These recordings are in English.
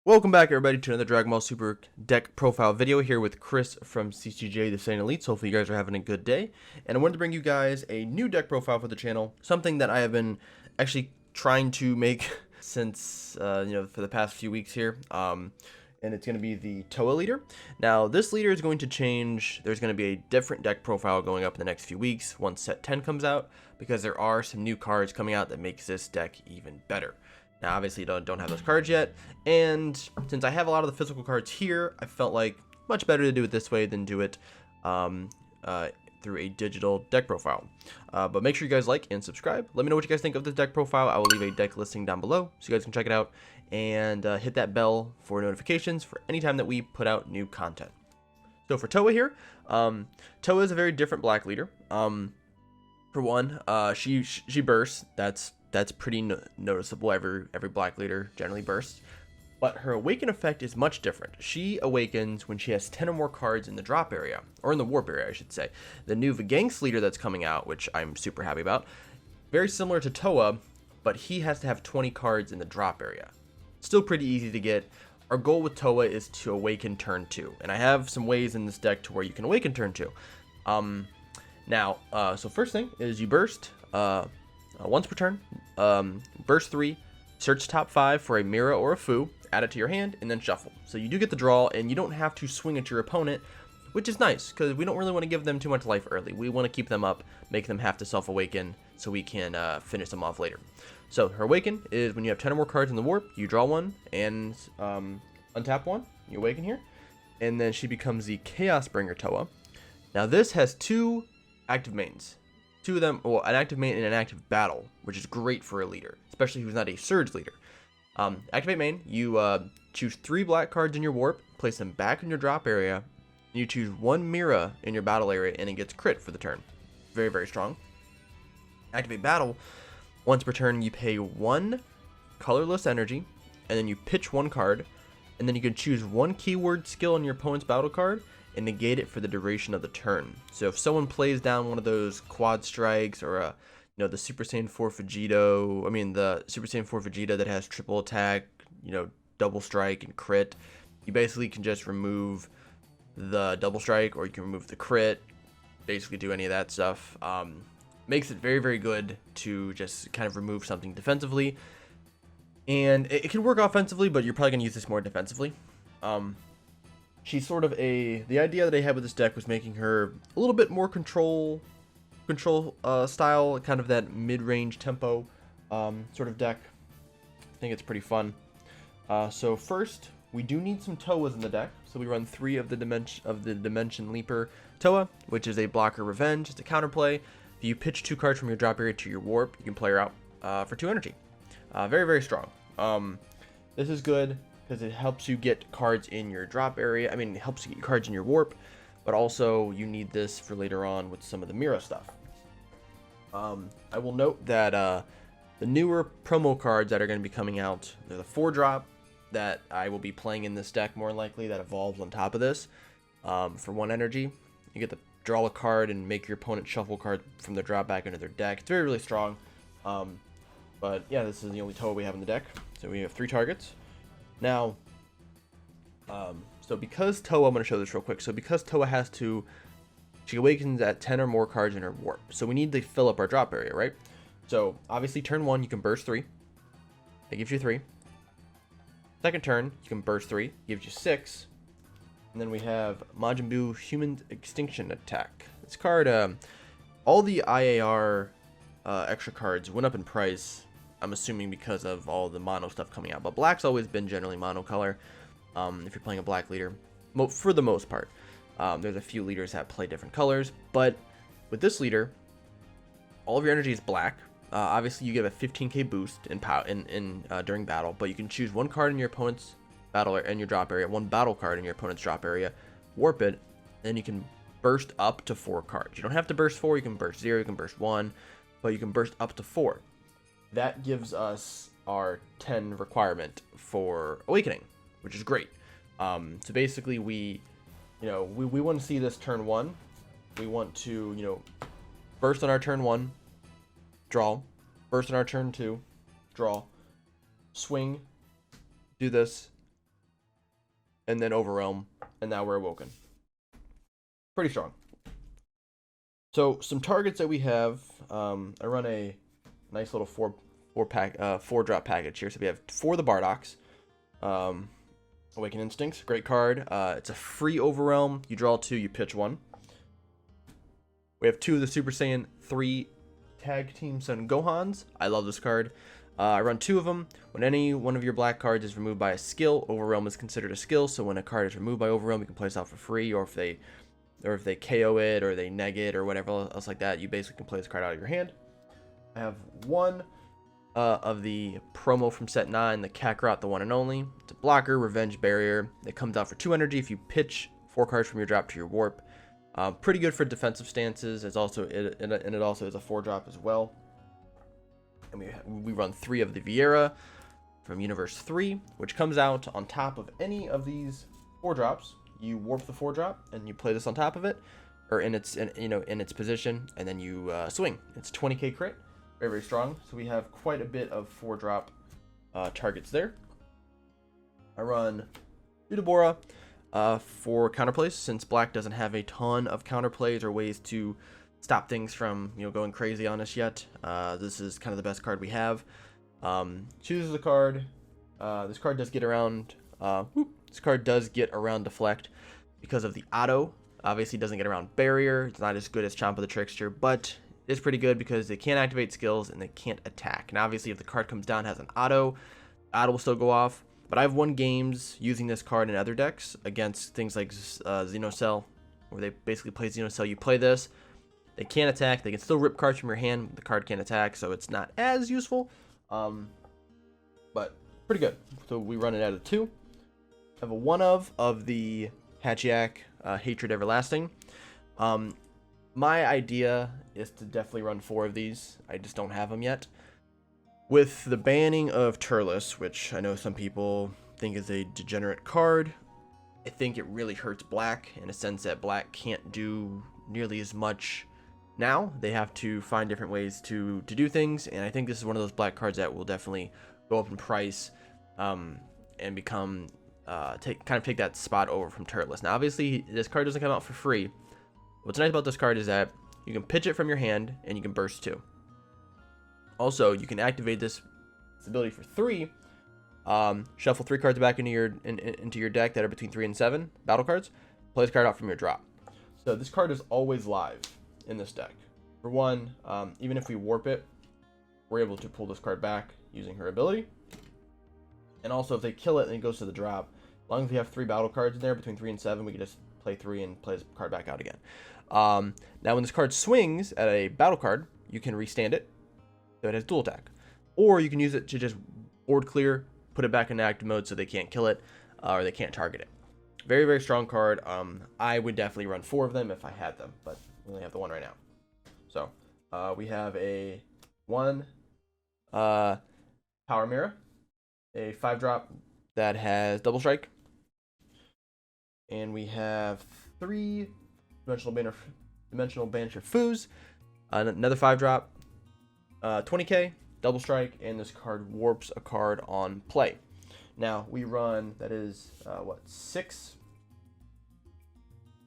Welcome back, everybody, to another Dragon Ball Super deck profile video here with Chris from TCG, the Saiyan Elites. Hopefully you guys are having a good day. And I wanted to bring you guys a new deck profile for the channel, something that I have been actually trying to make since, for the past few weeks here. And it's going to be the Towa leader. Now, this leader is going to change. There's going to be a different deck profile going up in the next few weeks once set 10 comes out, because there are some new cards coming out that makes this deck even better. Now, obviously, don't have those cards yet, and since I have a lot of the physical cards here, I felt like much better to do it this way than do it through a digital deck profile. But make sure you guys like and subscribe. Let me know what you guys think of this deck profile. I will leave a deck listing down below so you guys can check it out, and hit that bell for notifications for any time that we put out new content. So for Towa here, Towa is a very different black leader. For one, she bursts. That's pretty noticeable. Every black leader generally bursts. But her awaken effect is much different. She awakens when she has 10 or more cards in the drop area, or in the warp area, I should say. The new Veganks leader that's coming out, which I'm super happy about, very similar to Towa, but he has to have 20 cards in the drop area. Still pretty easy to get. Our goal with Towa is to awaken turn 2, and I have some ways in this deck to where you can awaken turn 2. So first thing is you burst once per turn. Burst 3, search top 5 for a Mira or a Fu, add it to your hand, and then shuffle. So you do get the draw, and you don't have to swing at your opponent, which is nice, because we don't really want to give them too much life early. We want to keep them up, make them have to self-awaken, so we can finish them off later. So her awaken is when you have 10 or more cards in the warp, you draw one, and untap one, you awaken here, and then she becomes the Chaos Bringer Towa. Now this has two active mains. Two of them, well, an active main and an active battle, which is great for a leader, especially who's not a surge leader. Activate main, you choose 3 black cards in your warp, place them back in your drop area, and you choose 1 Mira in your battle area, and it gets crit for the turn. Very, very strong. Activate battle, once per turn, you pay 1 colorless energy, and then you pitch 1 card, and then you can choose 1 keyword skill on your opponent's battle card, and negate it for the duration of the turn. So if someone plays down one of those quad strikes, or the Super Saiyan 4 Vegito, the Super Saiyan 4 Vegeta that has triple attack, double strike and crit, you basically can just remove the double strike, or you can remove the crit, basically do any of that stuff. Makes it very, very good to just kind of remove something defensively, and it can work offensively, but you're probably going to use this more defensively. She's sort of the idea that I had with this deck was making her a little bit more control style, kind of that mid-range tempo sort of deck. I think it's pretty fun. So first, we do need some Towas in the deck. So we run 3 of the Dimension Leaper Towa, which is a blocker revenge. It's a counterplay. If you pitch 2 cards from your drop area to your warp, you can play her out for 2 energy. Very, very strong. This is good because it helps you get cards in your drop area. It helps you get cards in your warp, but also you need this for later on with some of the Mira stuff. I will note that the newer promo cards that are going to be coming out, they're the 4-drop that I will be playing in this deck more than likely, that evolves on top of this. For 1 energy, you get to draw a card and make your opponent shuffle card from their drop back into their deck. It's very, really strong. But yeah, this is the only Towa we have in the deck. So we have 3 targets. Now, so because Towa, I'm going to show this real quick. So because Towa she awakens at 10 or more cards in her warp. So we need to fill up our drop area, right? So obviously turn 1, you can burst 3. That gives you 3. Second turn, you can burst 3. Gives you 6. And then we have Majin Buu Human Extinction Attack. This card, all the IAR extra cards went up in price, I'm assuming because of all the mono stuff coming out. But black's always been generally mono color if you're playing a black leader, for the most part. There's a few leaders that play different colors, but with this leader, all of your energy is black. Obviously, you get a 15k boost during battle, but you can choose 1 card in your opponent's battle in your drop area, 1 battle card in your opponent's drop area, warp it, then you can burst up to 4 cards. You don't have to burst 4, you can burst 0, you can burst 1, but you can burst up to 4. That gives us our 10 requirement for awakening, which is great. So basically, we want to see this turn 1. We want to, burst on our turn 1, draw, burst on our turn 2, draw, swing, do this, and then Overwhelm, and now we're Awoken. Pretty strong. So some targets that we have, I run a nice little four drop package here. So we have 4 of the Bardocs. Awaken Instincts, great card. It's a free Overwhelm. You draw 2, you pitch 1. We have 2 of the Super Saiyan 3 Tag Team Son Gohans. I love this card. I run 2 of them. When any one of your black cards is removed by a skill, Overwhelm is considered a skill. So when a card is removed by Overwhelm, you can play this out for free, or if they KO it, or they negate, or whatever else like that, you basically can play this card out of your hand. I have 1 of the promo from set 9, the Kakarot, the one and only. It's a blocker, Revenge Barrier. It comes out for 2 energy if you pitch 4 cards from your drop to your warp. Pretty good for defensive stances. It also is a 4-drop as well. And we run 3 of the Vieira from Universe 3, which comes out on top of any of these 4-drops. You warp the 4-drop and you play this on top of it, or in its position, and then you swing. It's 20k crit, very very strong. So we have quite a bit of 4-drop targets there. I run Udabora for counterplays, since black doesn't have a ton of counterplays or ways to stop things from going crazy on us yet. This is kind of the best card we have. Chooses a card. This card does get around. This card does get around Deflect because of the auto. Obviously doesn't get around Barrier. It's not as good as Chomp of the Trickster, but it's pretty good because they can't activate skills and they can't attack. And obviously if the card comes down, has an auto will still go off. But I've won games using this card in other decks against things like Xenocell, where they basically play Xenocell. You play this, they can't attack. They can still rip cards from your hand, but the card can't attack, so it's not as useful. But pretty good. So we run it out of 2. I have a 1 of the Hachiak, Hatred Everlasting. My idea is to definitely run 4 of these. I just don't have them yet. With the banning of Turles, which I know some people think is a degenerate card, I think it really hurts black in a sense that black can't do nearly as much now. They have to find different ways to do things, and I think this is one of those black cards that will definitely go up in price and become take that spot over from Turles. Now obviously this card doesn't come out for free. What's nice about this card is that you can pitch it from your hand and you can burst 2. Also, you can activate this ability for 3. Shuffle 3 cards back into your deck that are between 3 and 7 battle cards. Play this card out from your drop. So this card is always live in this deck. For one, even if we warp it, we're able to pull this card back using her ability. And also, if they kill it and it goes to the drop, as long as we have 3 battle cards in there between 3 and 7, we can just play 3 and play this card back out again. Now, when this card swings at a battle card, you can restand it, so it has dual attack. Or you can use it to just board clear, put it back in active mode so they can't kill it, or they can't target it. Very, very strong card. I would definitely run 4 of them if I had them, but we only have the 1 right now. So, we have a 1 Power Mira, a 5-drop that has double strike, and we have 3 Dimensional Banisher Foos, another 5-drop, 20k, double strike, and this card warps a card on play. Now we run, that is 6,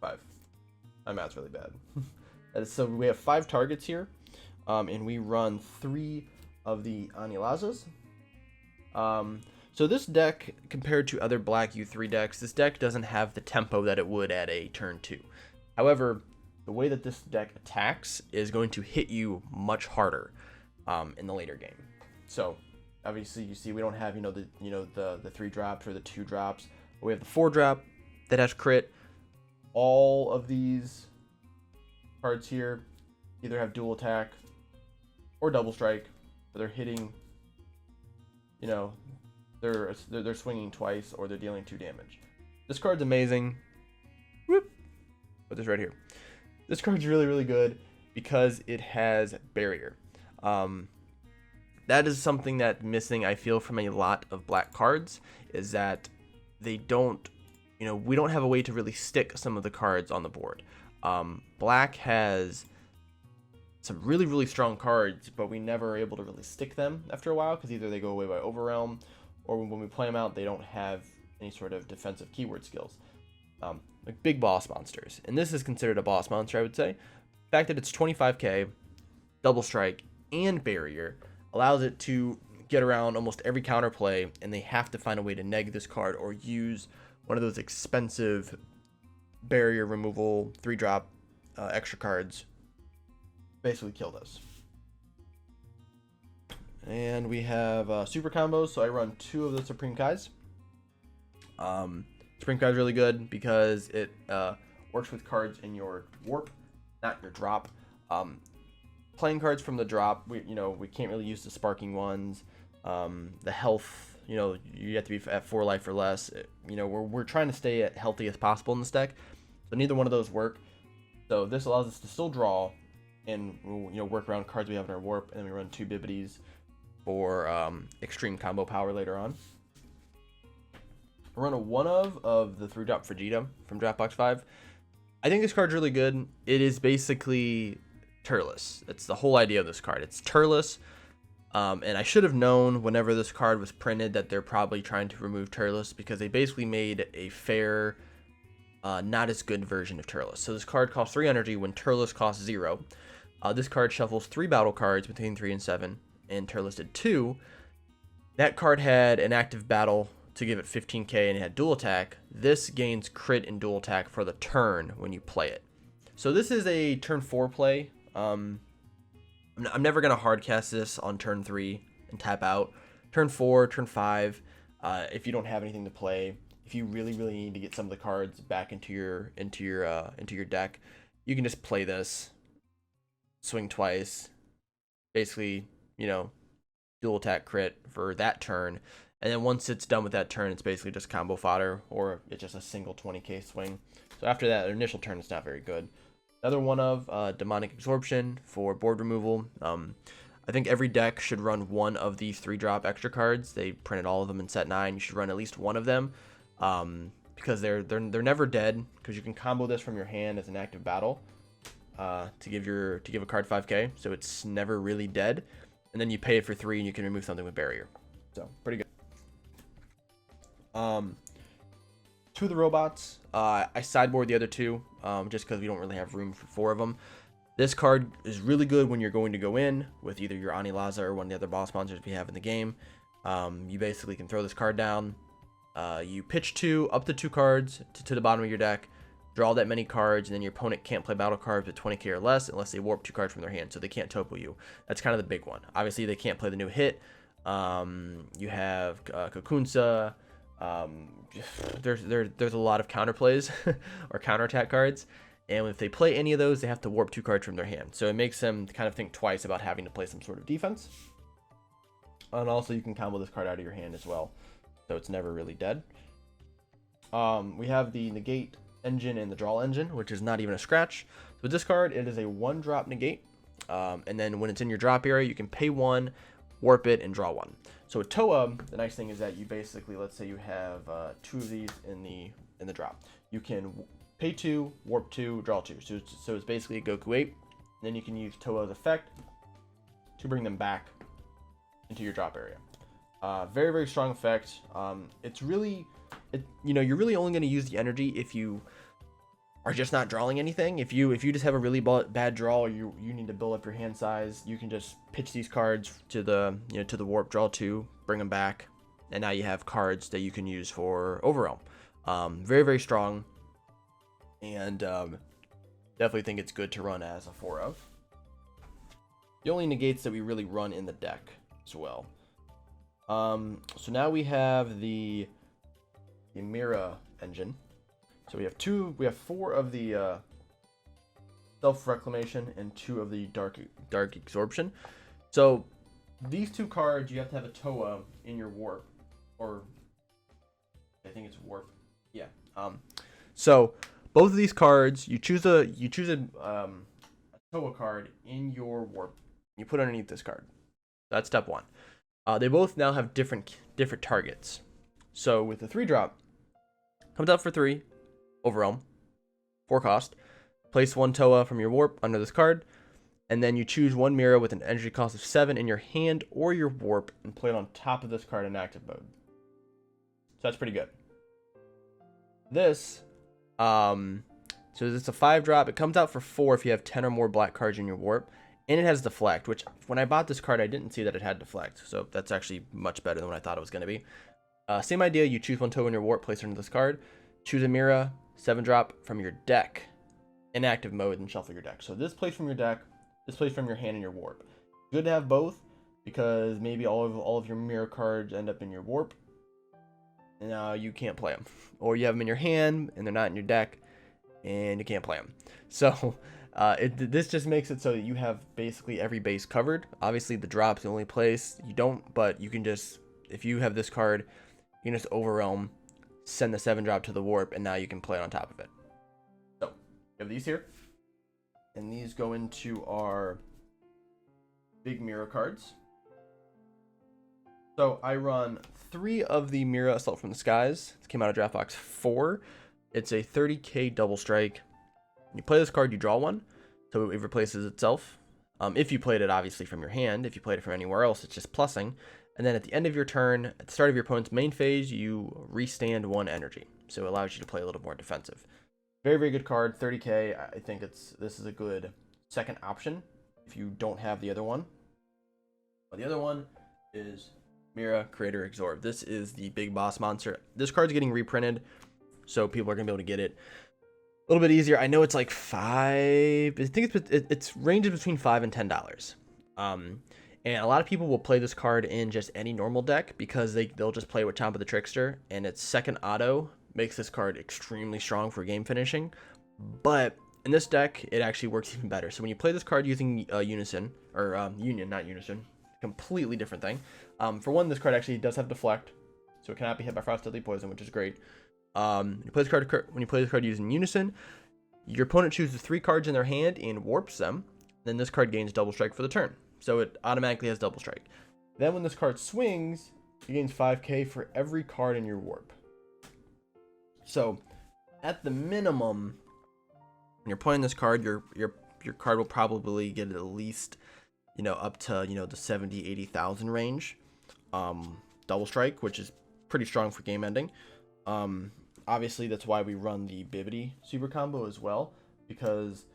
5. My math's really bad. So we have 5 targets here, and we run 3 of the Anilazas. So this deck, compared to other black U3 decks, this deck doesn't have the tempo that it would at a turn 2. However, the way that this deck attacks is going to hit you much harder in the later game. So obviously you see we don't have the 3 drops or the 2 drops. But we have the 4 drop that has crit. All of these cards here either have dual attack or double strike, but they're hitting, they're swinging twice, or they're dealing 2 damage. This card's amazing. Whoop. Put this right here. This card's really, really good because it has barrier. That is something that's missing, I feel, from a lot of black cards, is that they don't, we don't have a way to really stick some of the cards on the board. Black has some really, really strong cards, but we never are able to really stick them after a while, because either they go away by Overwhelm, or when we play them out, they don't have any sort of defensive keyword skills. Like big boss monsters. And this is considered a boss monster, I would say. The fact that it's 25k, double strike, and barrier allows it to get around almost every counterplay, and they have to find a way to neg this card or use one of those expensive barrier removal 3-drop extra cards. Basically kill this. And we have super combos, so I run 2 of the Supreme Kais. Supreme Kai is really good because it works with cards in your warp, not your drop. Playing cards from the drop, we can't really use the sparking ones. The health, you have to be at 4 life or less. We're trying to stay as healthy as possible in this deck, so neither one of those work. So this allows us to still draw and work around cards we have in our warp, and then we run 2 Bibbities for extreme combo power later on. I run a 1 of the 3-drop Vegeta from Dropbox 5. I think this card's really good. It is basically Turles. That's the whole idea of this card. It's Turles. And I should have known whenever this card was printed that they're probably trying to remove Turles, because they basically made a fair, not as good version of Turles. So this card costs 3 energy when Turles costs 0. This card shuffles 3 battle cards between 3 and 7, and Turles did 2. That card had an active battle to give it 15k, and it had dual attack. This gains crit and dual attack for the turn when you play it. So this is a turn 4 play. I'm never going to hard cast this on turn 3 and tap out. Turn 4, turn 5, if you don't have anything to play, if you really need to get some of the cards back into your deck, you can just play this, swing twice, basically, dual attack crit for that turn. And then once it's done with that turn, it's basically just combo fodder, or it's just a single 20k swing. So after that initial turn, it's not very good. Another 1 of Demonic Absorption for board removal. I think every deck should run 1 of these 3-drop extra cards. They printed all of them in set 9. You should run at least 1 of them, because they're never dead, because you can combo this from your hand as an active battle to give a card 5k. So it's never really dead. And then you pay it for 3, and you can remove something with barrier. So pretty good. 2 of the robots, I sideboard the other 2, just because we don't really have room for 4 of them. This card is really good when you're going to go in with either your Anilaza or one of the other boss monsters we have in the game. You basically can throw this card down, you pitch up to 2 cards to the bottom of your deck, draw that many cards, and then your opponent can't play battle cards with 20k or less unless they warp 2 cards from their hand, so they can't topo you. That's kind of the big one. Obviously, they can't play the new hit. You have Kakunsa. There's a lot of counterplays or counterattack cards, and if they play any of those, they have to warp 2 cards from their hand. So it makes them kind of think twice about having to play some sort of defense. And also, you can combo this card out of your hand as well, so it's never really dead. We have the negate engine and the draw engine, which is not even a scratch. So with this card, it is a 1-drop negate, and then when it's in your drop area, you can pay 1, warp it, and draw 1. So with Towa, the nice thing is that you basically, let's say you have 2 of these in the drop. You can pay 2, warp 2, draw 2. So it's basically a Goku 8. And then you can use Towa's effect to bring them back into your drop area. Very, very strong effect. It's really, you're really only going to use the energy if you are just not drawing anything. If you just have a really bad draw, or you need to build up your hand size, you can just pitch these cards to the warp, draw 2, bring them back, and now you have cards that you can use for overall. Very, very strong, and definitely think it's good to run as a 4 of. The only negates that we really run in the deck as well. So now we have the Mira engine. So we have 4 of the Self-Reclamation and 2 of the Dark Absorption. So these 2 cards, you have to have a Towa in your warp, or I think it's warp. Yeah. So both of these cards, you choose a Towa card in your warp. You put underneath this card. That's step 1. They both now have different targets. So with the 3-drop, comes out for 3. Overwhelm, 4 cost. Place 1 Towa from your warp under this card, and then you choose 1 Mira with an energy cost of 7 in your hand or your warp, and play it on top of this card in active mode. So that's pretty good. This, so it's a 5-drop. It comes out for 4 if you have 10 or more black cards in your warp. And it has deflect, which when I bought this card, I didn't see that it had deflect. So that's actually much better than what I thought it was going to be. Same idea. You choose one Towa in your warp, place it into this card. Choose a Mira, 7-drop from your deck, in active mode, and shuffle your deck. So this plays from your deck, this plays from your hand and your warp. Good to have both, because maybe all of your Mira cards end up in your warp. And now you can't play them. Or you have them in your hand, and they're not in your deck, and you can't play them. So this just makes it so that you have basically every base covered. Obviously, the drop's the only place you don't, but you can just, if you have this card, you can just overwhelm, send the 7-drop to the warp, and now you can play on top of it. So, we have these here, and these go into our big Mira cards. So, I run 3 of the Mira Assault from the Skies. It came out of draft box 4. It's a 30k double strike. When you play this card, you draw one, so it replaces itself. If you played it, obviously, from your hand. If you played it from anywhere else, it's just plussing. And then at the end of your turn, at the start of your opponent's main phase, you restand 1 energy. So it allows you to play a little more defensive. Very, very good card. 30k. I think this is a good second option if you don't have the other one. But the other one is Mira Creator Exorb. This is the big boss monster. This card's getting reprinted, so people are going to be able to get it a little bit easier. I know it's like 5. I think it's ranges between $5 and $10. And a lot of people will play this card in just any normal deck because they'll just play with Chomp of the Trickster, and its second auto makes this card extremely strong for game finishing. But in this deck, it actually works even better. So when you play this card using Unison, or Union, not Unison, completely different thing. For one, this card actually does have deflect, so it cannot be hit by Frost Deadly Poison, which is great. When you play this card using Unison, your opponent chooses 3 cards in their hand and warps them. Then this card gains double strike for the turn. So it automatically has double strike. Then when this card swings, it gains 5k for every card in your warp. So at the minimum, when you're playing this card, your card will probably get at least, up to, the 70,000-80,000 range. Double strike, which is pretty strong for game ending. Obviously that's why we run the Bibbidi super combo as well, because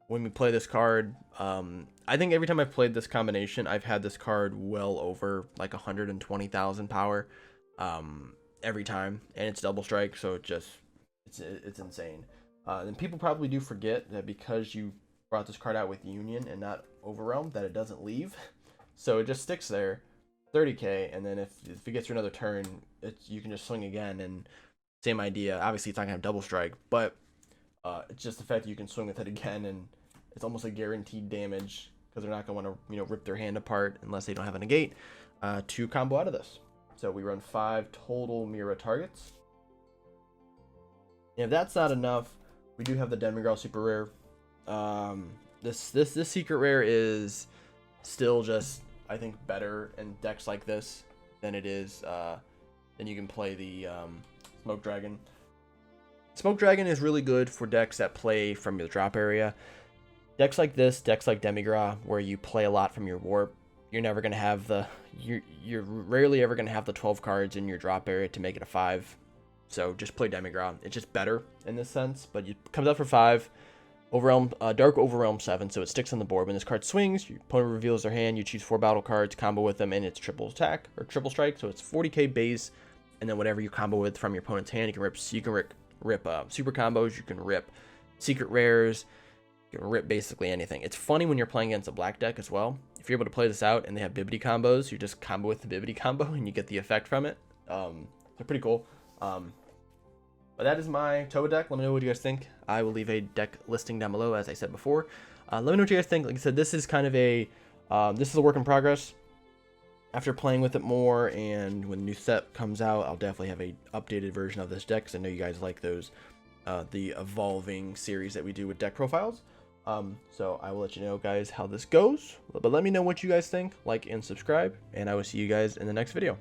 when we play this card, I think every time I've played this combination, I've had this card well over like 120,000 power every time, and it's double strike, so it's insane. And people probably do forget that because you brought this card out with Union and not Overwhelm, that it doesn't leave, so it just sticks there, 30k, and then if it gets through another turn, you can just swing again, and same idea. Obviously, it's not gonna have double strike, but it's just the fact that you can swing with it again, and it's almost a guaranteed damage because they're not going to want to rip their hand apart unless they don't have a negate to combo out of this. So we run 5 total Mira targets. And if that's not enough, we do have the Demigrel super rare. This secret rare is still just, I think, better in decks like this than it is then you can play the Smoke Dragon. Smoke Dragon is really good for decks that play from the drop area. Decks like this, decks like Demigra, where you play a lot from your warp, you're never going to have you're rarely ever going to have the 12 cards in your drop area to make it a 5. So just play Demigra. It's just better in this sense, but it comes out for 5. Overwhelm, Dark Overwhelm 7, so it sticks on the board. When this card swings, your opponent reveals their hand, you choose 4 battle cards, combo with them, and it's triple attack, or triple strike, so it's 40k base, and then whatever you combo with from your opponent's hand, you can rip super combos, you can rip secret rares, you can rip basically anything. It's funny when you're playing against a black deck as well. If you're able to play this out and they have Bibbidi combos, you just combo with the Bibbidi combo and you get the effect from it. They're pretty cool. But that is my Towa deck. Let me know what you guys think. I will leave a deck listing down below, as I said before. Let me know what you guys think. Like I said, this is kind of a work in progress. After playing with it more, and when the new set comes out, I'll definitely have a updated version of this deck, because I know you guys like those, the evolving series that we do with deck profiles. So I will let you know, guys, how this goes. But let me know what you guys think. Like and subscribe, and I will see you guys in the next video.